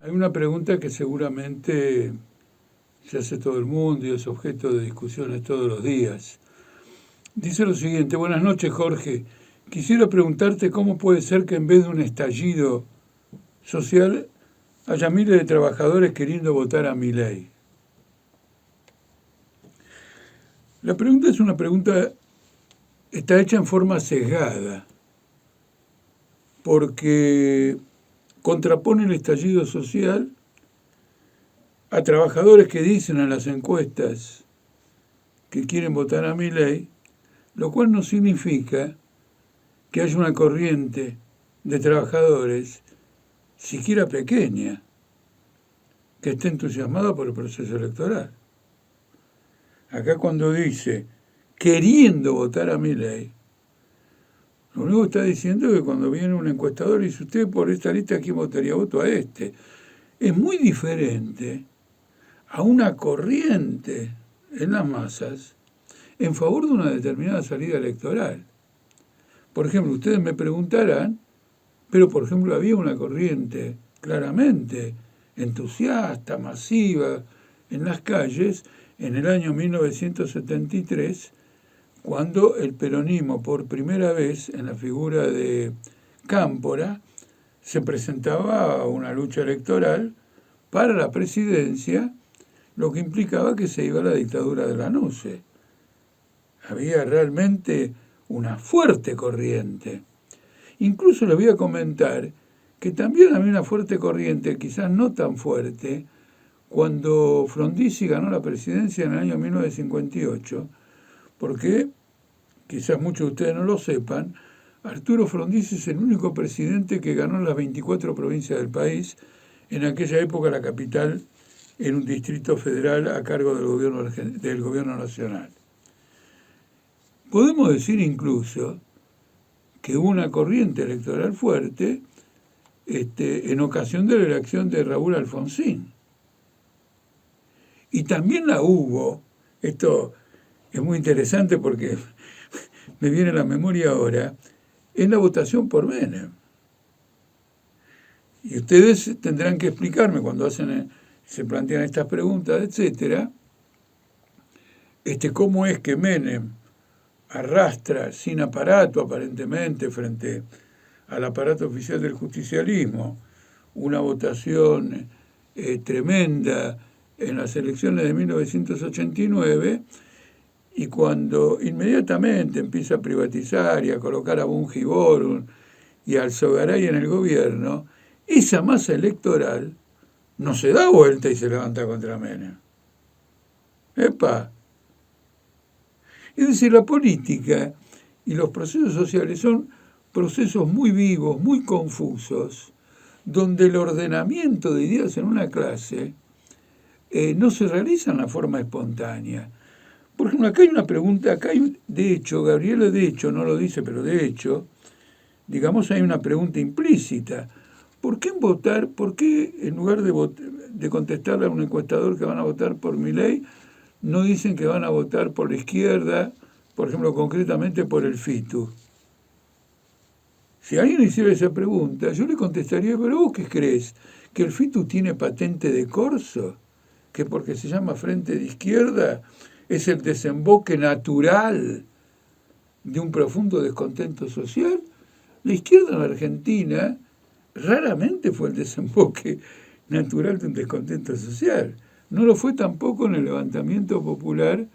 Hay una pregunta que seguramente se hace todo el mundo y es objeto de discusiones todos los días. Dice lo siguiente: buenas noches, Jorge. Quisiera preguntarte cómo puede ser que en vez de un estallido social haya miles de trabajadores queriendo votar a Milei. La pregunta es una pregunta, está hecha en forma sesgada, porque contrapone el estallido social a trabajadores que dicen en las encuestas que quieren votar a Milei, lo cual no significa que haya una corriente de trabajadores, siquiera pequeña, que esté entusiasmada por el proceso electoral. Acá cuando dice queriendo votar a Milei, lo único que está diciendo es que cuando viene un encuestador y dice usted por esta lista, ¿a quién votaría? Voto a este. Es muy diferente a una corriente en las masas en favor de una determinada salida electoral. Por ejemplo, ustedes me preguntarán, pero por ejemplo había una corriente claramente entusiasta, masiva, en las calles en el año 1973, cuando el peronismo por primera vez en la figura de Cámpora se presentaba a una lucha electoral para la presidencia, lo que implicaba que se iba a la dictadura de Lanusse. Había realmente una fuerte corriente. Incluso les voy a comentar que también había una fuerte corriente, quizás no tan fuerte, cuando Frondizi ganó la presidencia en el año 1958, porque, quizás muchos de ustedes no lo sepan, Arturo Frondizi es el único presidente que ganó en las 24 provincias del país. En aquella época la capital era un distrito federal a cargo del gobierno nacional. Podemos decir incluso que hubo una corriente electoral fuerte en ocasión de la elección de Raúl Alfonsín. Y también la hubo, esto es muy interesante porque me viene a la memoria ahora, en la votación por Menem. Y ustedes tendrán que explicarme cuando se plantean estas preguntas, etcétera, cómo es que Menem arrastra sin aparato aparentemente frente al aparato oficial del justicialismo una votación tremenda en las elecciones de 1989, y cuando inmediatamente empieza a privatizar y a colocar a Bunge y Borun y al Alzogaray en el gobierno, esa masa electoral no se da vuelta y se levanta contra Menem. ¡Epa! Es decir, la política y los procesos sociales son procesos muy vivos, muy confusos, donde el ordenamiento de ideas en una clase no se realiza en la forma espontánea. Por ejemplo, acá hay una pregunta, de hecho, Gabriela de hecho no lo dice, pero de hecho, digamos, hay una pregunta implícita. ¿Por qué en lugar de contestarle a un encuestador que van a votar por Milei, no dicen que van a votar por la izquierda, por ejemplo, concretamente por el FITU? Si alguien hiciera esa pregunta, yo le contestaría, pero ¿vos qué crees? ¿Que el FITU tiene patente de corso? ¿Que porque se llama Frente de Izquierda es el desemboque natural de un profundo descontento social? La izquierda en la Argentina raramente fue el desemboque natural de un descontento social. No lo fue tampoco en el levantamiento popular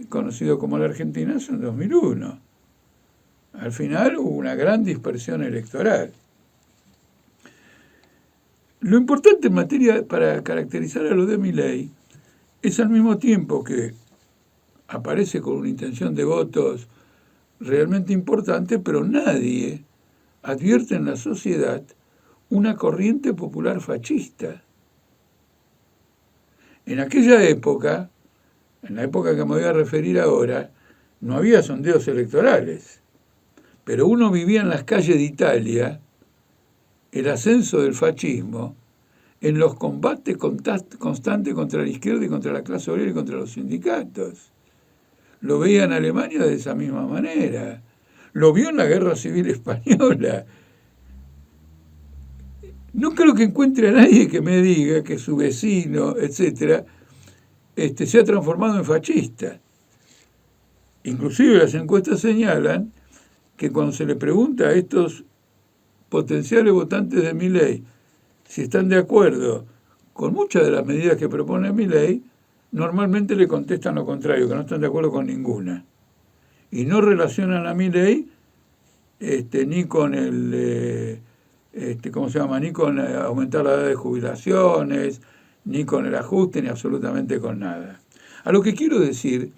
conocido como la Argentina en 2001. Al final hubo una gran dispersión electoral. Lo importante en materia para caracterizar a lo de Milei es al mismo tiempo que aparece con una intención de votos realmente importante, pero nadie advierte en la sociedad una corriente popular fascista. En aquella época, en la época que me voy a referir ahora, no había sondeos electorales, pero uno vivía en las calles de Italia el ascenso del fascismo en los combates constantes contra la izquierda y contra la clase obrera y contra los sindicatos. Lo veía en Alemania de esa misma manera. lo vio en la Guerra Civil Española. No creo que encuentre a nadie que me diga que su vecino, etcétera, se ha transformado en fascista. Inclusive las encuestas señalan que cuando se le pregunta a estos potenciales votantes de Milei si están de acuerdo con muchas de las medidas que propone Milei, normalmente le contestan lo contrario, que no están de acuerdo con ninguna. Y no relacionan a Milei ni con el ni con aumentar la edad de jubilaciones, ni con el ajuste, ni absolutamente con nada. A lo que quiero decir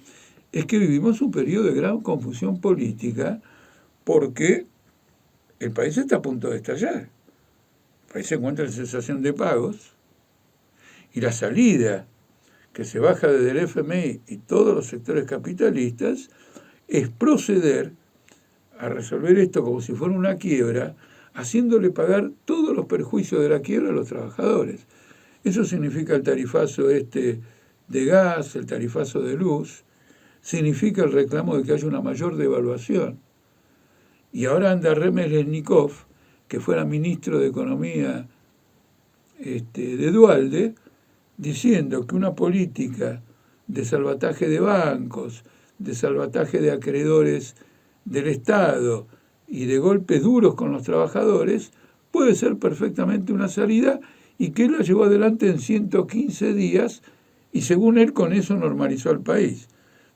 es que vivimos un periodo de gran confusión política porque el país está a punto de estallar. El país se encuentra en cesación de pagos y la salida que se baja desde el FMI y todos los sectores capitalistas es proceder a resolver esto como si fuera una quiebra, haciéndole pagar todos los perjuicios de la quiebra a los trabajadores. Eso significa el tarifazo de gas, el tarifazo de luz, significa el reclamo de que haya una mayor devaluación. Y ahora anda Remeles-Nikov, que fuera ministro de Economía de Duhalde, diciendo que una política de salvataje de bancos, de salvataje de acreedores del Estado y de golpes duros con los trabajadores puede ser perfectamente una salida y que él la llevó adelante en 115 días y según él con eso normalizó al país,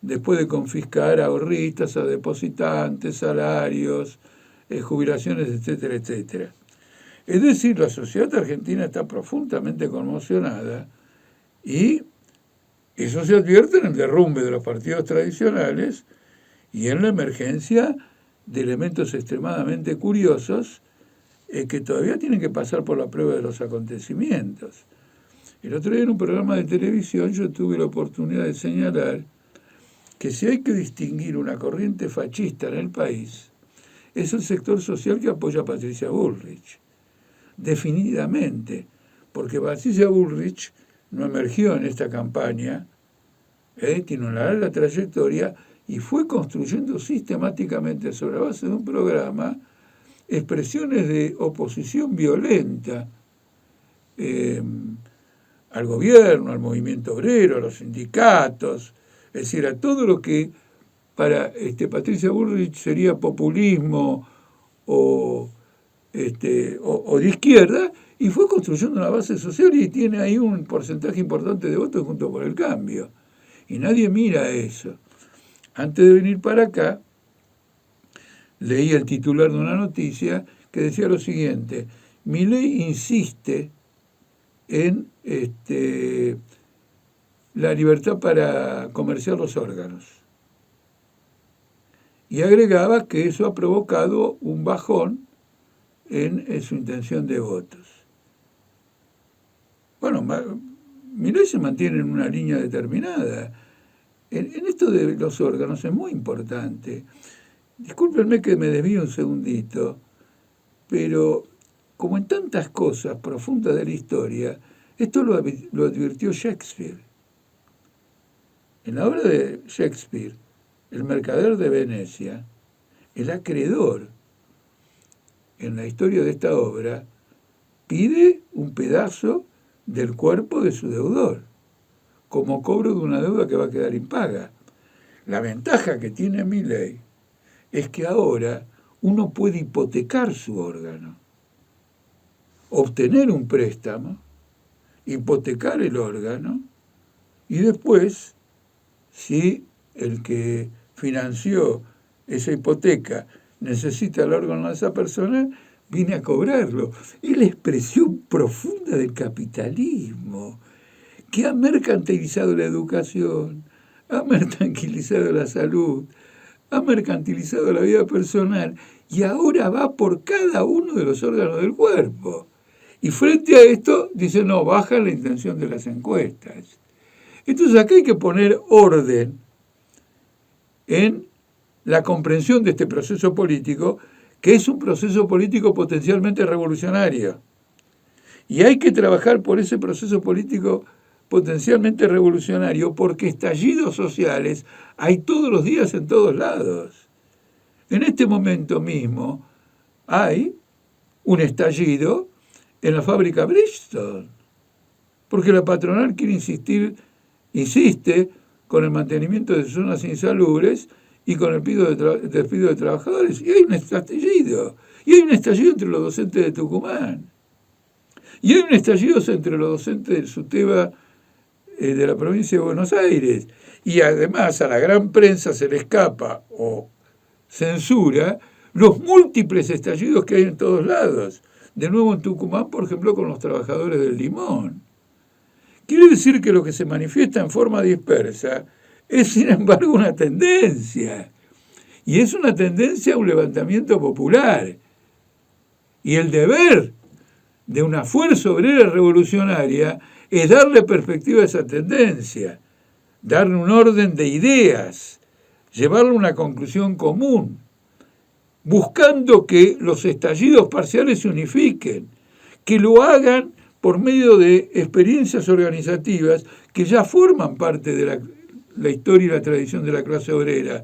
después de confiscar a ahorristas, a depositantes, salarios, jubilaciones, etcétera, etcétera. Es decir, la sociedad argentina está profundamente conmocionada y eso se advierte en el derrumbe de los partidos tradicionales y en la emergencia de elementos extremadamente curiosos que todavía tienen que pasar por la prueba de los acontecimientos. El otro día en un programa de televisión yo tuve la oportunidad de señalar que si hay que distinguir una corriente fascista en el país, es el sector social que apoya a Patricia Bullrich. Definidamente, porque Patricia Bullrich no emergió en esta campaña, tiene una larga trayectoria y fue construyendo sistemáticamente sobre la base de un programa expresiones de oposición violenta al gobierno, al movimiento obrero, a los sindicatos, es decir, a todo lo que para Patricia Bullrich sería populismo o de izquierda, y fue construyendo una base social y tiene ahí un porcentaje importante de votos junto por el cambio. Y nadie mira eso. Antes de venir para acá, leí el titular de una noticia que decía lo siguiente: Milei insiste en la libertad para comerciar los órganos. Y agregaba que eso ha provocado un bajón en su intención de votos. Bueno, Milei se mantiene en una línea determinada. En esto de los órganos es muy importante. Discúlpenme que me desvío un segundito, pero como en tantas cosas profundas de la historia, esto lo advirtió Shakespeare. En la obra de Shakespeare, El mercader de Venecia, el acreedor, en la historia de esta obra, pide un pedazo del cuerpo de su deudor, como cobro de una deuda que va a quedar impaga. La ventaja que tiene Milei es que ahora uno puede hipotecar su órgano, obtener un préstamo, hipotecar el órgano y después, si el que financió esa hipoteca necesita el órgano de esa persona, viene a cobrarlo. Es la expresión profunda del capitalismo, que ha mercantilizado la educación, ha mercantilizado la salud, ha mercantilizado la vida personal y ahora va por cada uno de los órganos del cuerpo. Y frente a esto, dice, no, baja la intención de las encuestas. Entonces acá hay que poner orden en la comprensión de este proceso político, que es un proceso político potencialmente revolucionario. Y hay que trabajar por ese proceso político potencialmente revolucionario, porque estallidos sociales hay todos los días en todos lados. En este momento mismo hay un estallido en la fábrica Bridgestone, porque la patronal insiste con el mantenimiento de zonas insalubres y con el despido de trabajadores. Y hay un estallido. Y hay un estallido entre los docentes de Tucumán. Y hay un estallido entre los docentes del SUTEBA de la provincia de Buenos Aires. Y además a la gran prensa se le escapa o censura los múltiples estallidos que hay en todos lados. De nuevo en Tucumán, por ejemplo, con los trabajadores del limón. Quiere decir que lo que se manifiesta en forma dispersa es, sin embargo, una tendencia. Y es una tendencia a un levantamiento popular. Y el deber de una fuerza obrera revolucionaria es darle perspectiva a esa tendencia, darle un orden de ideas, llevarle a una conclusión común, buscando que los estallidos parciales se unifiquen, que lo hagan por medio de experiencias organizativas que ya forman parte de la historia y la tradición de la clase obrera,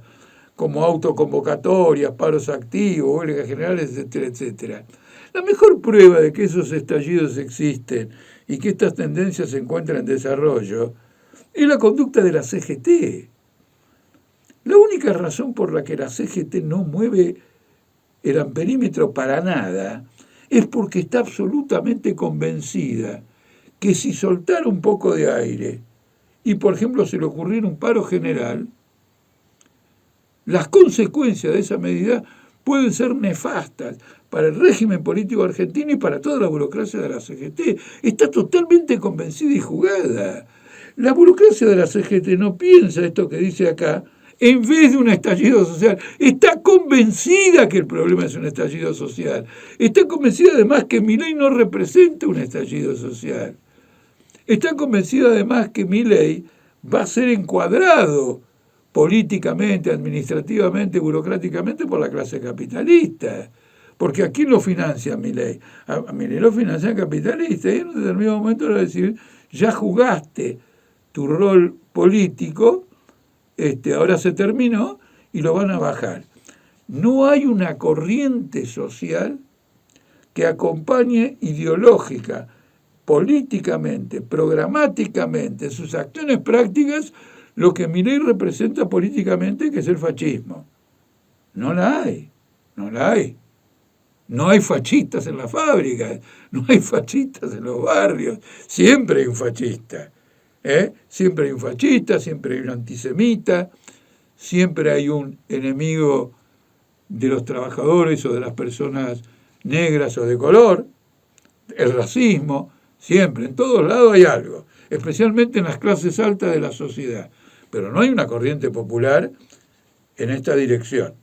como autoconvocatorias, paros activos, huelgas generales, etcétera, etcétera. La mejor prueba de que esos estallidos existen y que estas tendencias se encuentran en desarrollo es la conducta de la CGT. La única razón por la que la CGT no mueve el amperímetro para nada es porque está absolutamente convencida que si soltara un poco de aire y, por ejemplo, se le ocurriera un paro general, las consecuencias de esa medida pueden ser nefastas para el régimen político argentino y para toda la burocracia de la CGT. Está totalmente convencida y jugada. La burocracia de la CGT no piensa esto que dice acá en vez de un estallido social. Está convencida que el problema es un estallido social. Está convencida además que Milei no representa un estallido social. Está convencida además que Milei va a ser encuadrado políticamente, administrativamente, burocráticamente por la clase capitalista. Porque ¿a quién lo financia Milei? A Milei lo financian capitalistas. Y en un determinado momento le va a decir, ya jugaste tu rol político, ahora se terminó y lo van a bajar. No hay una corriente social que acompañe ideológica, políticamente, programáticamente, sus acciones prácticas, lo que Milei representa políticamente, que es el fascismo. No la hay, no la hay. No hay fascistas en las fábricas, no hay fascistas en los barrios, siempre hay un fascista. Siempre hay un fascista, siempre hay un antisemita, siempre hay un enemigo de los trabajadores o de las personas negras o de color, el racismo, siempre, en todos lados hay algo, especialmente en las clases altas de la sociedad, pero no hay una corriente popular en esta dirección.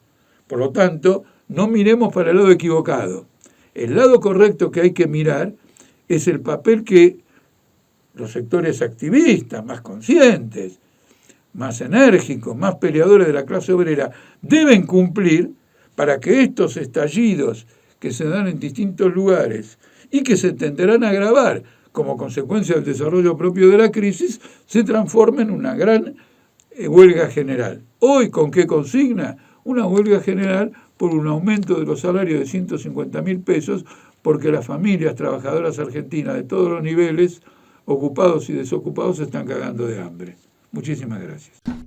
Por lo tanto, no miremos para el lado equivocado. El lado correcto que hay que mirar es el papel que los sectores activistas, más conscientes, más enérgicos, más peleadores de la clase obrera, deben cumplir para que estos estallidos que se dan en distintos lugares y que se tenderán a agravar como consecuencia del desarrollo propio de la crisis, se transformen en una gran huelga general. Hoy, ¿con qué consigna? Una huelga general por un aumento de los salarios de 150.000 pesos, porque las familias trabajadoras argentinas de todos los niveles, ocupados y desocupados, se están cagando de hambre. Muchísimas gracias.